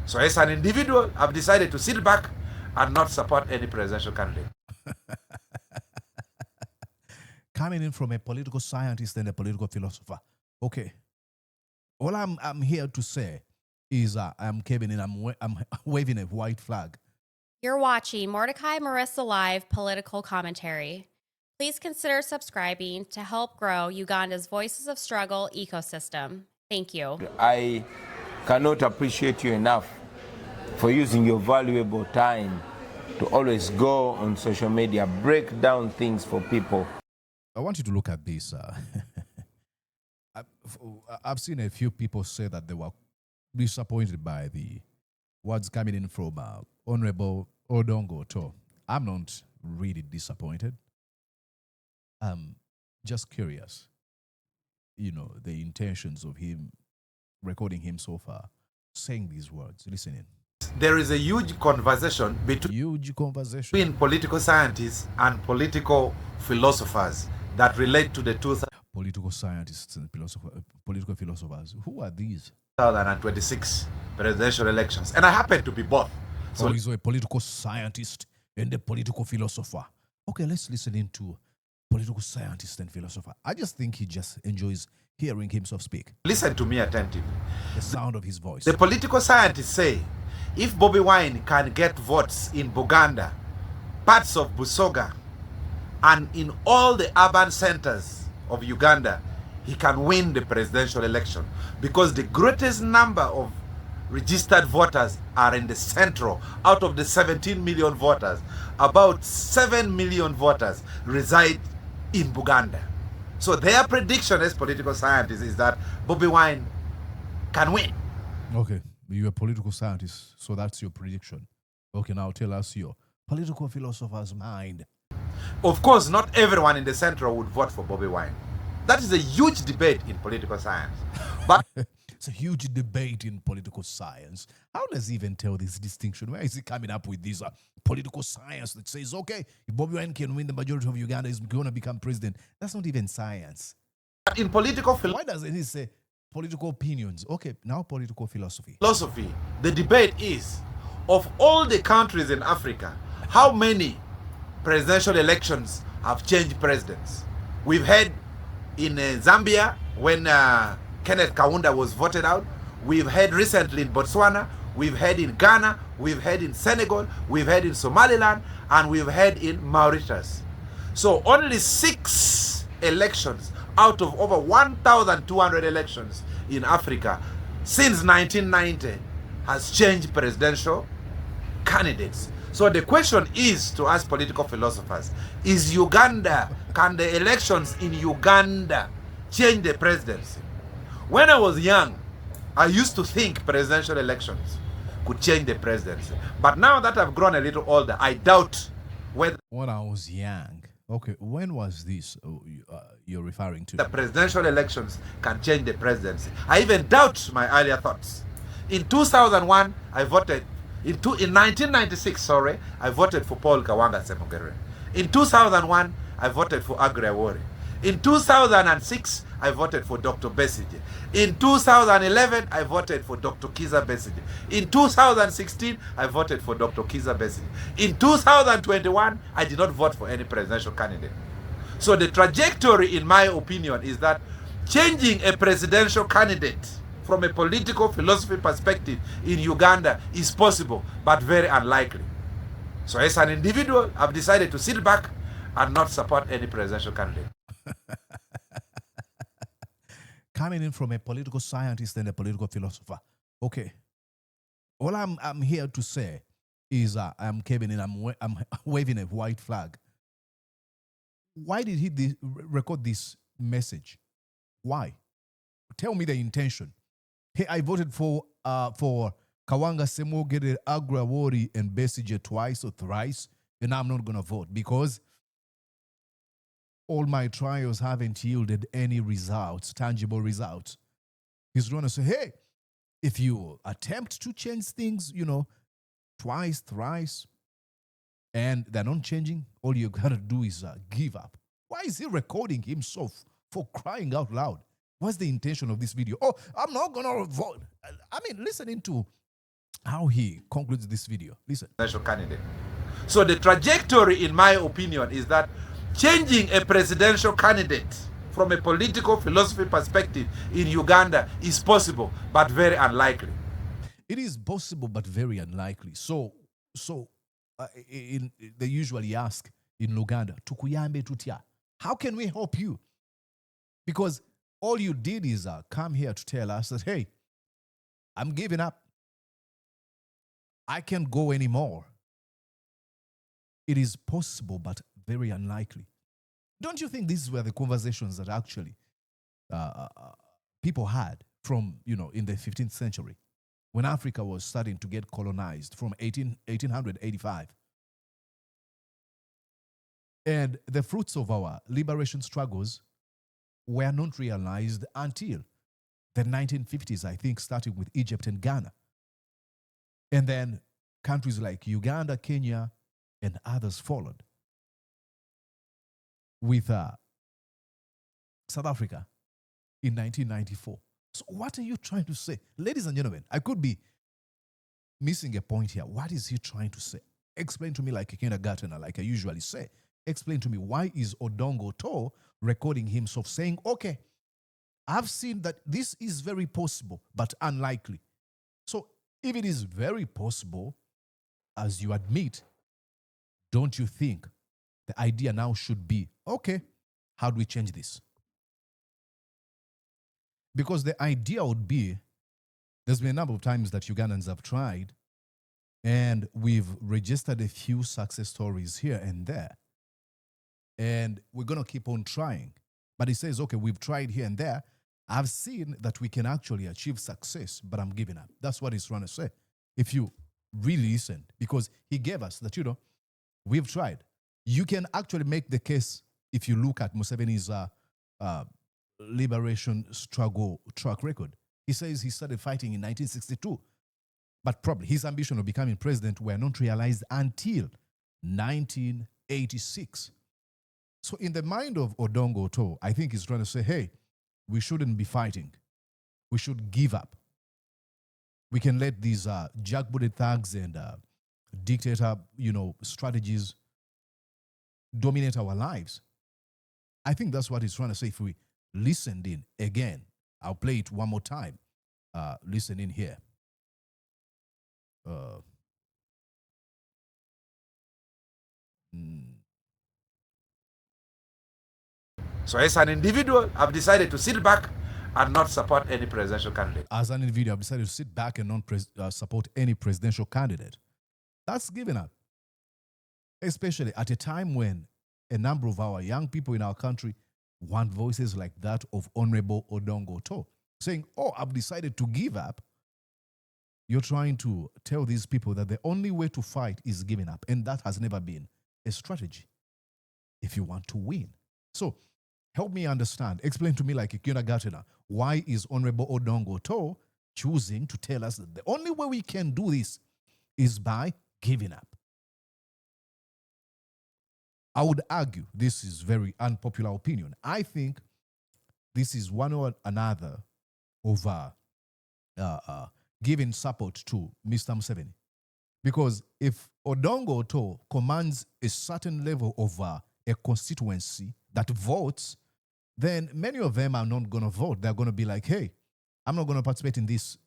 So as an individual, I've decided to sit back and not support any presidential candidate. Coming in from a political scientist and a political philosopher. Okay. All I'm here to say is I'm Kevin and I'm waving a white flag. You're watching Mordecai Marissa Live Political Commentary. Please consider subscribing to help grow Uganda's Voices of Struggle ecosystem. Thank you. I cannot appreciate you enough for using your valuable time to always go on social media, break down things for people. I want you to look at this. I've seen a few people say that they were disappointed by the words coming in from Honorable Odongo Otto. I'm not really disappointed. I'm just curious, the intentions of him recording him so far, saying these words, listening. There is a huge conversation between political scientists and political philosophers that relate to the political scientists and political philosophers. Who are these? 2026 presidential elections. And I happen to be both. So he's a political scientist and a political philosopher. Okay, let's listen into political scientist and philosopher. I just think he just enjoys hearing himself speak. Listen to me attentively. The sound of his voice. The political scientists say, if Bobby Wine can get votes in Buganda, parts of Busoga, and in all the urban centers of Uganda, he can win the presidential election because the greatest number of registered voters are in the central. Out of the 17 million voters, about 7 million voters reside in Buganda. So their prediction as political scientists is that Bobby Wine can win. Okay, you're a political scientist, so that's your prediction. Okay, now tell us your political philosopher's mind. Of course, not everyone in the central would vote for Bobby Wine. That is a huge debate in political science. But it's a huge debate in political science. How does he even tell this distinction? Where is he coming up with this political science that says, okay, if Bobby Wine can win the majority of Uganda, he's going to become president? That's not even science. in political Why doesn't he say political opinions? Okay, now political philosophy. The debate is, of all the countries in Africa, how many presidential elections have changed presidents? We've had in Zambia when Kenneth Kaunda was voted out. We've had recently in Botswana. We've had in Ghana. We've had in Senegal. We've had in Somaliland. And we've had in Mauritius. So only 6 elections out of over 1,200 elections in Africa since 1990 has changed presidential candidates. So the question is to us political philosophers, is Uganda, can the elections in Uganda change the presidency? When I was young, I used to think presidential elections could change the presidency. But now that I've grown a little older, I doubt whether... When I was young, okay, when was this you're referring to? The presidential elections can change the presidency. I even doubt my earlier thoughts. In 2001, I voted... In 1996, I voted for Paul Kawanga Semogere. In 2001, I voted for Aggrey Awori. In 2006, I voted for Dr. Besigye. In 2011, I voted for Dr. Kiza Besigye. In 2016, I voted for Dr. Kiza Besigye. In 2021, I did not vote for any presidential candidate. So the trajectory, in my opinion, is that changing a presidential candidate from a political philosophy perspective in Uganda is possible, but very unlikely. So as an individual, I've decided to sit back and not support any presidential candidate. Coming in from a political scientist and a political philosopher. Okay. All I'm here to say is I'm Kevin and I'm waving a white flag. Why did he record this message? Why? Tell me the intention. Hey, I voted for Kawanga Semogere, Aggrey Awori, and Besigye twice or thrice, and I'm not going to vote because all my trials haven't yielded any results, tangible results. He's going to say, hey, if you attempt to change things, twice, thrice, and they're not changing, all you got to do is give up. Why is he recording himself, for crying out loud? What's the intention of this video? Oh, I'm not going to vote. I mean, listening to how he concludes this video. Listen. Presidential candidate. So the trajectory, in my opinion, is that changing a presidential candidate from a political philosophy perspective in Uganda is possible, but very unlikely. It is possible, but very unlikely. So they usually ask in Uganda, "Tukuyambe tutya?" How can we help you? Because all you did is come here to tell us that, hey, I'm giving up. I can't go anymore. It is possible, but very unlikely. Don't you think these were the conversations that actually people had from, in the 15th century when Africa was starting to get colonized from 1885? And the fruits of our liberation struggles were not realized until the 1950s, I think, starting with Egypt and Ghana. And then countries like Uganda, Kenya, and others followed. With South Africa in 1994. So what are you trying to say? Ladies and gentlemen, I could be missing a point here. What is he trying to say? Explain to me like a kindergartner, like I usually say. Explain to me, why is Odongo Otto recording himself saying, okay, I've seen that this is very possible, but unlikely. So if it is very possible, as you admit, don't you think the idea now should be, okay, how do we change this? Because the idea would be, there's been a number of times that Ugandans have tried, and we've registered a few success stories here and there. And we're going to keep on trying. But he says, okay, we've tried here and there. I've seen that we can actually achieve success, but I'm giving up. That's what he's trying to say. If you really listen, because he gave us that, we've tried. You can actually make the case if you look at Museveni's liberation struggle track record. He says he started fighting in 1962, but probably his ambition of becoming president were not realized until 1986. So in the mind of Odongo Otto, I think he's trying to say, hey, we shouldn't be fighting. We should give up. We can let these jackbooted thugs and dictator, strategies dominate our lives. I think that's what he's trying to say. If we listened in again, I'll play it one more time. Listen in here. So as an individual, I've decided to sit back and not support any presidential candidate. As an individual, I've decided to sit back and not support any presidential candidate. That's giving up. Especially at a time when a number of our young people in our country want voices like that of Honorable Odongo Otto, saying, oh, I've decided to give up. You're trying to tell these people that the only way to fight is giving up. And that has never been a strategy if you want to win. So help me understand. Explain to me like a kindergartner, why is Honorable Odongo Otto choosing to tell us that the only way we can do this is by giving up? I would argue this is very unpopular opinion. I think this is one or another of giving support to Mr. Museveni. Because if Odongo Otto commands a certain level of a constituency that votes, then many of them are not going to vote. They're going to be like, hey, I'm not going to participate in this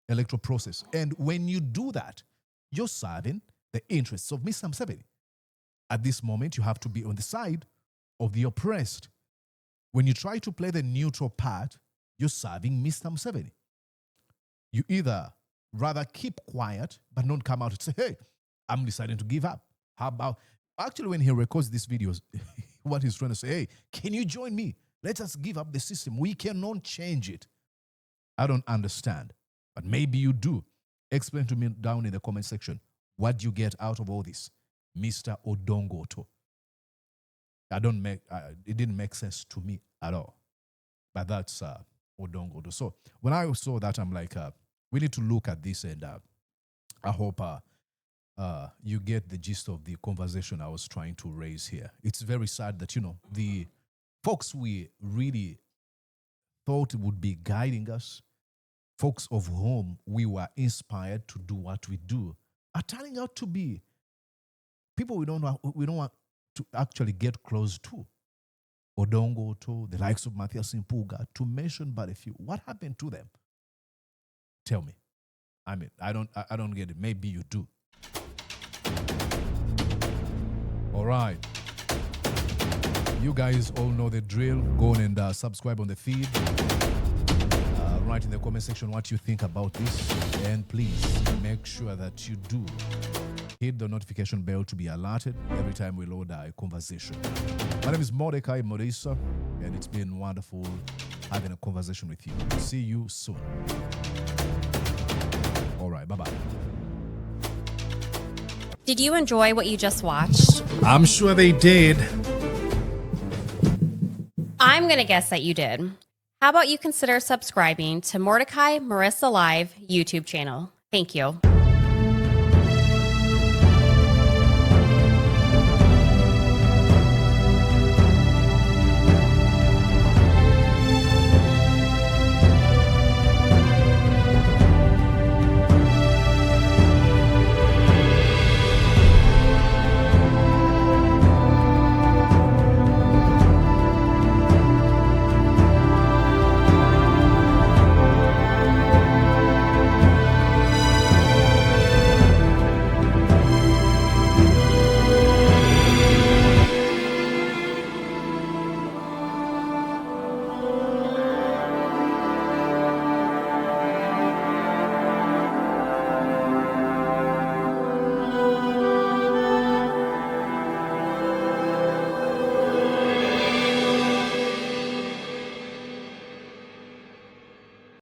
electoral process. And when you do that, you're serving the interests of Mr. Museveni. At this moment, you have to be on the side of the oppressed. When you try to play the neutral part, you're serving Mr. Museveni. You either rather keep quiet, but not come out and say, hey, I'm deciding to give up. How about, actually, when he records these videos, what he's trying to say, hey, can you join me? Let us give up the system. We cannot change it. I don't understand, but maybe you do. Explain to me down in the comment section, what do you get out of all this? Mr. Odongo Otto. It didn't make sense to me at all. But that's Odongo Otto. So when I saw that, I'm like, we need to look at this, and I hope you get the gist of the conversation I was trying to raise here. It's very sad that, the folks we really thought would be guiding us, folks of whom we were inspired to do what we do are turning out to be people we don't want to actually get close to. Odongo Otto, the likes of Matthias Impuga, to mention but a few. What happened to them? Tell me. I mean, I don't get it. Maybe you do. All right. You guys all know the drill. Go on and subscribe on the feed. Write in the comment section what you think about this. And please make sure that you do hit the notification bell to be alerted every time we load a conversation. My name is Mordecai Morisa, and it's been wonderful having a conversation with you. See you soon. All right, bye-bye. Did you enjoy what you just watched? I'm sure they did. I'm going to guess that you did. How about you consider subscribing to Mordecai Marissa Live YouTube channel? Thank you.